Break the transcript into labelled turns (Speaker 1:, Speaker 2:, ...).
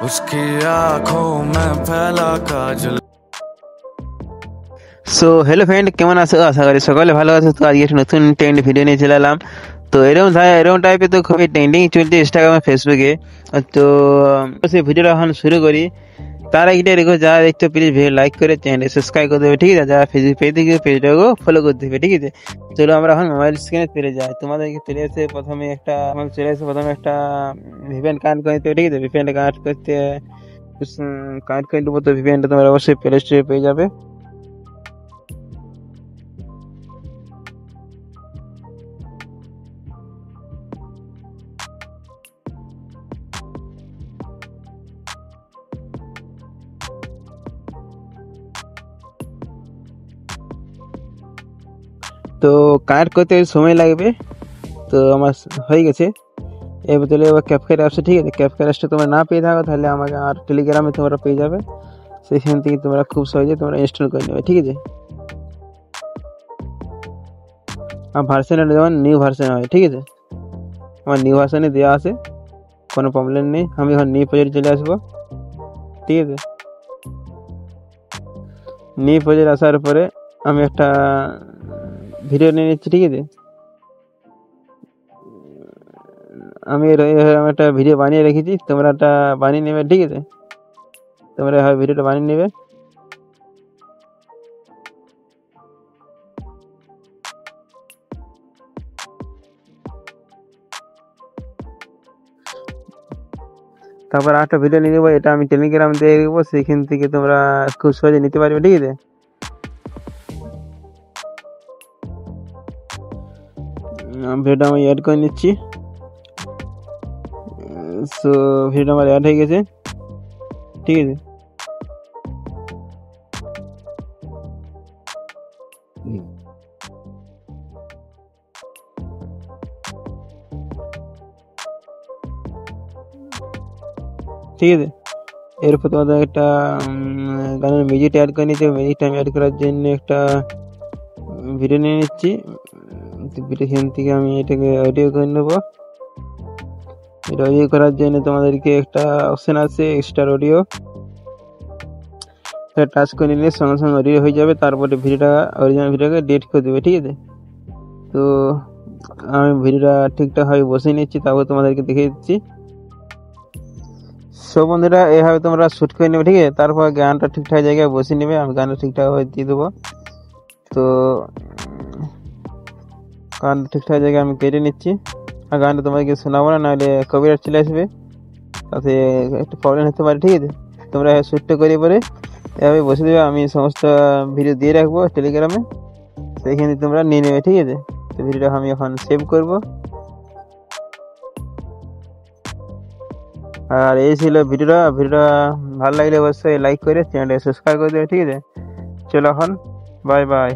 Speaker 1: उसकी आंखों में फैला काजल।
Speaker 2: সো হ্যালো ফ্রেন্ড, কেমন আছো? আশা করি সকলে ভালো আছো। তো আজকে একটা নতুন ট্রেন্ড ভিডিও নিয়ে চলে এলাম। তো এরকম টাইপের তো খুবই ট্রেন্ডিং চলছে ইনস্টাগ্রামে, ফেসবুকে। তো সেই ভিডিওটা এখন শুরু করি। তার আগে রিকোয়েস্ট, যারা দেখছো প্লিজ ভিডিও লাইক করে চ্যানেল সাবস্ক্রাইব করে দেবে, ঠিক আছে? যারা ফেসবুক পেজ থেকে পেজটাকে ফলো করে দেবে, ঠিক আছে? চলো আমরা এখন মোবাইল স্ক্রিনে চলে যাই। তোমাদেরকে চলে এসে প্রথমে একটা ভিপিএন কানেক্ট করে নিতে হবে, ঠিক আছে? ভিপিএনটা কানেক্ট করে নেবো। তো ভিপিএনটা তোমরা অবশ্যই প্লে স্টোরে পেয়ে যাবে। তো কানেক্ট করতে সময় লাগবে। তো আমার হয়ে গেছে। এবার ক্যাপকাট অ্যাপসে, ঠিক আছে? ক্যাপকাট অ্যাপসটা তোমরা না পেয়ে থাকো তাহলে আমাকে আর টেলিগ্রামে তোমরা পেয়ে যাবে। সেখান থেকে তোমরা খুব সহজে তোমরা ইনস্টল করে নেবে, ঠিক আছে? আমার ভার্সনটা যেমন নিউ ভার্সন হয়, ঠিক আছে? আমার নিউ ভার্সনে দেওয়া আছে, কোনো প্রবলেম নেই। আমি এখন নিউ প্রজেক্ট চলে আসবো, ঠিক আছে? নিউ প্রজেক্ট আসার পরে আমি একটা ভিডিও নিয়ে নিচ্ছি, ঠিক আছে? আমি একটা ভিডিও বানিয়ে রেখেছি, তোমরা একটা বানিয়ে নেবে, ঠিক আছে? তোমরা ভিডিওটা বানিয়ে নেবে। তারপর একটা ভিডিও নিয়ে নেবো, এটা আমি টেলিগ্রাম দিয়ে দেবো, সেখান থেকে তোমরা খুব সহজে নিতে পারবে, ঠিক আছে? ভিডিওটা আমি অ্যাড করে নিচ্ছি। সো ভিডিওটা আমার অ্যাড হয়ে গেছে, ঠিক আছে? ঠিক আছে, এরপর তোমাদের একটা গানের মিউজিক অ্যাড করে নিতে হবে। মিউজিকটা আমি অ্যাড করার জন্য একটা ভিডিও নিয়ে নিচ্ছি। এখান থেকে আমি এটাকে অডিও করে নেবো। এটা অডিও করার জন্য তোমাদেরকে একটা অপশন আছে, এক্সট্রা অডিও। টাচ করে নিলে সঙ্গে সঙ্গে অডিও হয়ে যাবে। তারপরে অরিজিনাল ভিডিওকে ডিলিট করে দেবে, ঠিক আছে? তো আমি ভিডিওটা ঠিকঠাকভাবে বসিয়ে নিচ্ছি, তারপর তোমাদেরকে দেখিয়ে দিচ্ছি। সব বন্ধুরা এইভাবে তোমরা শ্যুট করে নেবে, ঠিক আছে? তারপর গানটা ঠিকঠাক জায়গায় বসিয়ে নেবে। আমি গানটা ঠিকঠাকভাবে দিয়ে দেবো। তো গানটা ঠিকঠাক জায়গায় আমি কেটে নিচ্ছি। আর গানটা তোমাদেরকে শোনাবো না, নাহলে কপিরাইট চলে আসবে, তাতে একটু প্রবলেম হতে পারে, ঠিক আছে? তোমরা শ্যুটটা করে পরে এভাবে বসে দেবে। আমি সমস্ত ভিডিও দিয়ে রাখবো টেলিগ্রামে, সেইখানে তোমরা নিয়ে নেবে, ঠিক আছে? তো ভিডিওটা আমি এখন সেভ করব। আর এই ছিল ভিডিওটা ভালো লাগলে অবশ্যই লাইক করে চ্যানেলটা সাবস্ক্রাইব করে দেবে, ঠিক আছে? চলো এখন বাই বাই।